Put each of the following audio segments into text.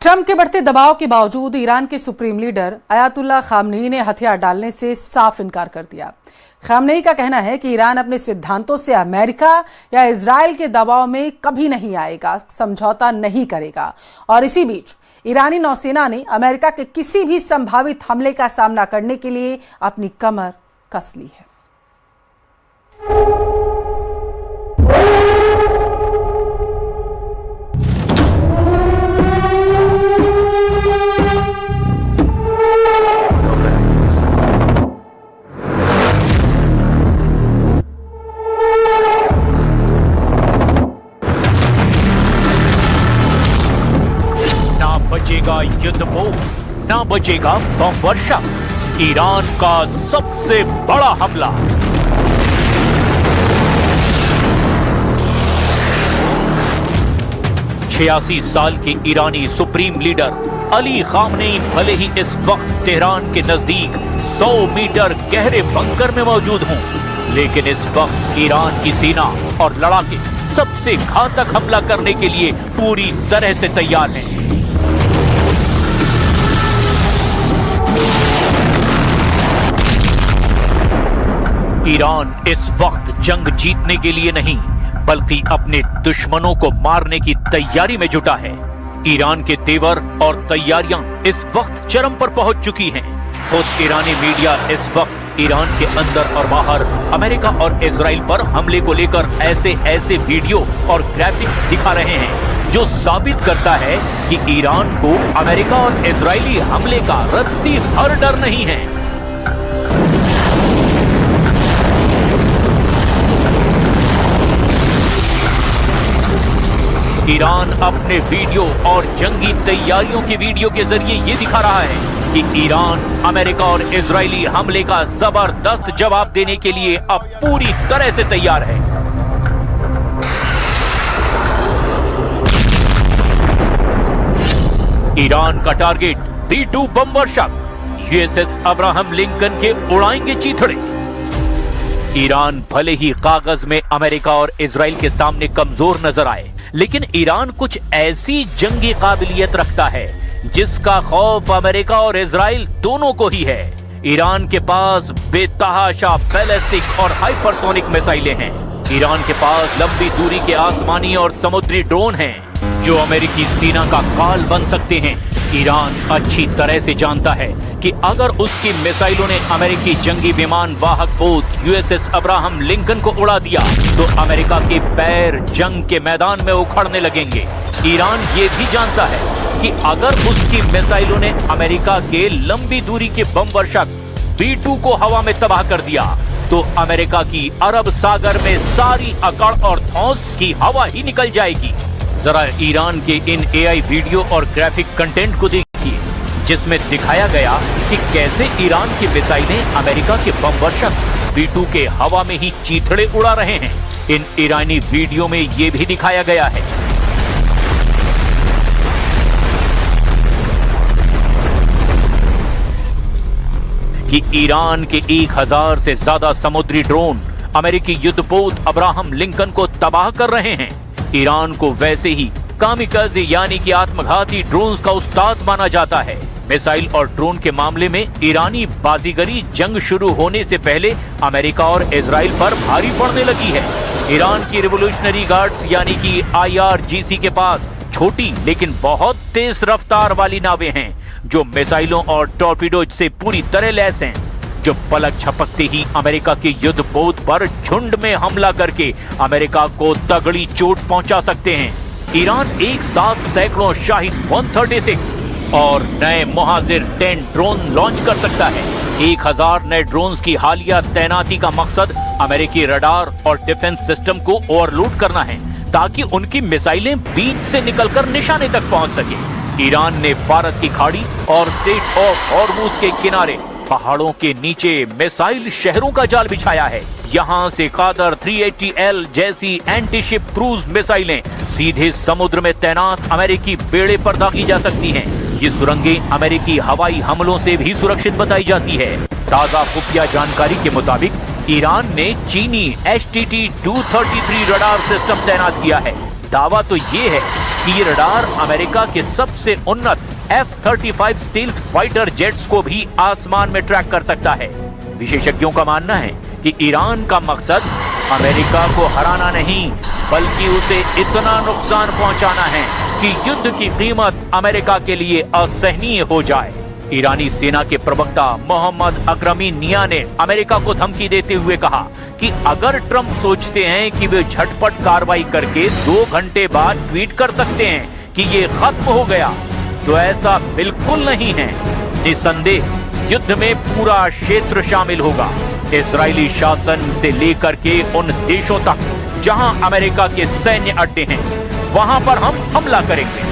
Trump के बढ़ते दबाव के बावजूद ईरान के सुप्रीम लीडर अयातुल्लाह खामनेई ने हथियार डालने से साफ इनकार कर दिया। खामनेई का कहना है कि ईरान अपने सिद्धांतों से अमेरिका या इजराइल के दबाव में कभी नहीं आएगा, समझौता नहीं करेगा। और इसी बीच ईरानी नौसेना ने अमेरिका के किसी भी संभावित हमले का सामना करने के लिए अपनी कमर कस ली है। बचेगा युद्धपोत, ना बचेगा बम वर्षा। ईरान का सबसे बड़ा हमला। छियासी साल के ईरानी सुप्रीम लीडर अली खामनेई भले ही इस वक्त तेहरान के नजदीक 100 मीटर गहरे बंकर में मौजूद हों, लेकिन इस वक्त ईरान की सेना और लड़ाके सबसे घातक हमला करने के लिए पूरी तरह से तैयार हैं। ईरान इस वक्त जंग जीतने के लिए नहीं, बल्कि अपने दुश्मनों को मारने की तैयारी में जुटा है। ईरान के तेवर और तैयारियां इस वक्त चरम पर पहुंच चुकी हैं। खुद ईरानी मीडिया इस वक्त ईरान के अंदर और बाहर अमेरिका और इजराइल पर हमले को लेकर ऐसे वीडियो और ग्राफिक्स दिखा रहे हैं, जो साबित करता है कि ईरान को अमेरिका और इजरायली हमले का रत्ती भर डर नहीं है। ईरान अपने वीडियो और जंगी तैयारियों के वीडियो के जरिए ये दिखा रहा है कि ईरान अमेरिका और इजरायली हमले का जबरदस्त जवाब देने के लिए अब पूरी तरह से तैयार है। ईरान का टारगेट B-2 बम वर्षक, USS अब्राहम लिंकन के उड़ाएंगे चीथड़े। ईरान भले ही कागज में अमेरिका और इजराइल के सामने कमजोर नजर आए, लेकिन ईरान कुछ ऐसी जंगी काबिलियत रखता है जिसका खौफ अमेरिका और इजराइल दोनों को ही है। ईरान के पास बेतहाशा बैलिस्टिक और हाइपरसोनिक मिसाइलें हैं। ईरान के पास लंबी दूरी के आसमानी और समुद्री ड्रोन हैं, जो अमेरिकी सेना का काल बन सकते हैं। ईरान अच्छी तरह से जानता है कि अगर उसकी मिसाइलों ने अमेरिकी जंगी विमान वाहक पोत USS अब्राहम लिंकन को उड़ा दिया तो अमेरिका के पैर जंग के मैदान में उखड़ने लगेंगे। ईरान ये भी जानता है कि अगर उसकी मिसाइलों ने अमेरिका के लंबी दूरी के बम वर्षक B-2 को हवा में तबाह कर दिया तो अमेरिका की अरब सागर में सारी अकड़ और धौंस की हवा ही निकल जाएगी। जरा ईरान के इन AI वीडियो और ग्राफिक कंटेंट को देखिए, जिसमें दिखाया गया कि कैसे ईरान की मिसाइलें अमेरिका के बम वर्षक B-2 के हवा में ही चीथड़े उड़ा रहे हैं। इन ईरानी वीडियो में यह भी दिखाया गया है कि ईरान के 1000 से ज्यादा समुद्री ड्रोन अमेरिकी युद्धपोत अब्राहम लिंकन को तबाह कर रहे हैं। ईरान को वैसे ही कामिकाज़े यानी कि आत्मघाती ड्रोन्स का उस्ताद माना जाता है। मिसाइल और ड्रोन के मामले में ईरानी बाजीगरी जंग शुरू होने से पहले अमेरिका और इजराइल पर भारी पड़ने लगी है। ईरान की रिवोल्यूशनरी गार्ड्स यानी कि IRGC के पास छोटी लेकिन बहुत तेज रफ्तार वाली नावें हैं, जो मिसाइलों और टॉर्पीडो से पूरी तरह लैस हैं, जो पलक झपकते ही अमेरिका के युद्धपोत पर झुंड में हमला करके अमेरिका को तगड़ी चोट पहुंचा सकते हैं। ईरान एक साथ सैकड़ों शाहिद 136 और नए मुहाजिर 10 ड्रोन लॉन्च कर सकता है। 1000 नए ड्रोन्स की हालिया तैनाती का मकसद अमेरिकी रडार और डिफेंस सिस्टम को ओवरलोड करना है, ताकि उनकी मिसाइलें बीच से निकलकर निशाने तक पहुंच सके। ईरान ने फारस की खाड़ी और स्ट्रेट ऑफ हॉर्मुज के किनारे पहाड़ों के नीचे मिसाइल शहरों का जाल बिछाया है। यहाँ से कादर 380L जैसी एंटी शिप क्रूज मिसाइलें सीधे समुद्र में तैनात अमेरिकी बेड़े पर दागी जा सकती हैं। ये सुरंगें अमेरिकी हवाई हमलों से भी सुरक्षित बताई जाती है। ताजा खुफिया जानकारी के मुताबिक ईरान ने चीनी HTT-233 रडार सिस्टम तैनात किया है। दावा तो ये है कि ये रडार अमेरिका के सबसे उन्नत F-35 स्टील्थ फाइटर जेट्स को भी आसमान में ट्रैक कर सकता है। विशेषज्ञों का मानना है कि ईरान का मकसद अमेरिका को हराना नहीं, बल्कि उसे इतना नुकसान पहुंचाना है कि युद्ध की कीमत अमेरिका के लिए असहनीय हो जाए। ईरानी सेना के प्रवक्ता मोहम्मद अकरमी निया ने अमेरिका को धमकी देते हुए कहा कि अगर ट्रंप सोचते हैं कि वे झटपट कार्रवाई करके 2 घंटे बाद ट्वीट कर सकते हैं कि ये खत्म हो गया, तो ऐसा बिल्कुल नहीं है। निसंदेह युद्ध में पूरा क्षेत्र शामिल होगा, इजरायली शासन से लेकर के उन देशों तक जहां अमेरिका के सैन्य अड्डे हैं, वहां पर हम हमला करेंगे।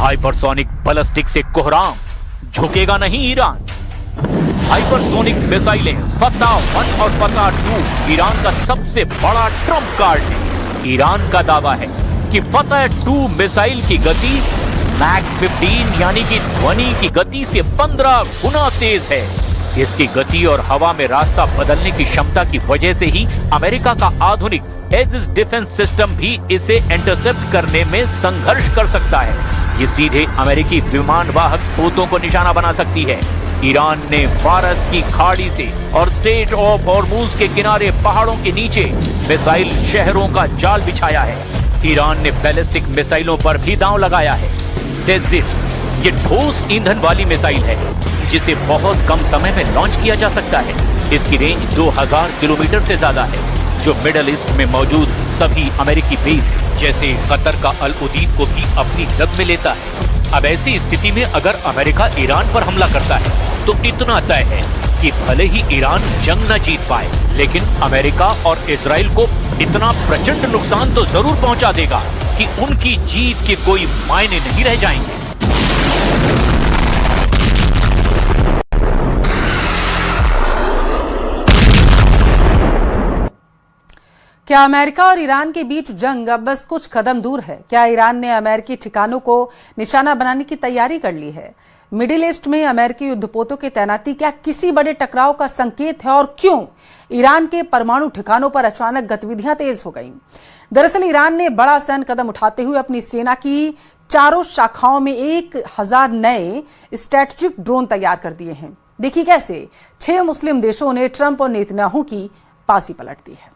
हाइपरसोनिक बैलिस्टिक से कोहराम, झुकेगा नहीं ईरान। हाइपरसोनिक मिसाइलें फतह-1 और फतह-2 ईरान का सबसे बड़ा ट्रम्प कार्ड है। ईरान का दावा है कि फतह-2 मिसाइल की गति मैक 15 यानी कि ध्वनि की गति से 15 गुना तेज है। इसकी गति और हवा में रास्ता बदलने की क्षमता की वजह से ही अमेरिका का आधुनिक एजिस डिफेंस सिस्टम भी इसे इंटरसेप्ट करने में संघर्ष कर सकता है। ये सीधे अमेरिकी विमान वाहक पोतों को निशाना बना सकती है। ईरान ने फारस की खाड़ी से और स्ट्रेट ऑफ हॉर्मुज के किनारे पहाड़ों के नीचे मिसाइल शहरों का जाल बिछाया है। ईरान ने बैलिस्टिक मिसाइलों पर भी दांव लगाया है। सेजिफ ये ठोस ईंधन वाली मिसाइल है जिसे बहुत कम समय में लॉन्च किया जा सकता है। इसकी रेंज 2000 किलोमीटर से ज्यादा है, जो मिडल ईस्ट में मौजूद सभी अमेरिकी बेस जैसे कतर का अल उदीद को भी अपनी जद में लेता है। अब ऐसी स्थिति में अगर अमेरिका ईरान पर हमला करता है तो इतना तय है कि भले ही ईरान जंग न जीत पाए, लेकिन अमेरिका और इजराइल को इतना प्रचंड नुकसान तो जरूर पहुंचा देगा कि उनकी जीत के कोई मायने नहीं रह जाएंगे। क्या अमेरिका और ईरान के बीच जंग अब बस कुछ कदम दूर है? क्या ईरान ने अमेरिकी ठिकानों को निशाना बनाने की तैयारी कर ली है? मिडिल ईस्ट में अमेरिकी युद्धपोतों की तैनाती क्या किसी बड़े टकराव का संकेत है? और क्यों ईरान के परमाणु ठिकानों पर अचानक गतिविधियां तेज हो गईं? दरअसल ईरान ने बड़ा सैन्य कदम उठाते हुए अपनी सेना की चारों शाखाओं में 1000 नए स्ट्रैटेजिक ड्रोन तैयार कर दिए हैं। देखिए कैसे 6 मुस्लिम देशों ने ट्रंप और नेतन्याहू की बाजी पलट दी है।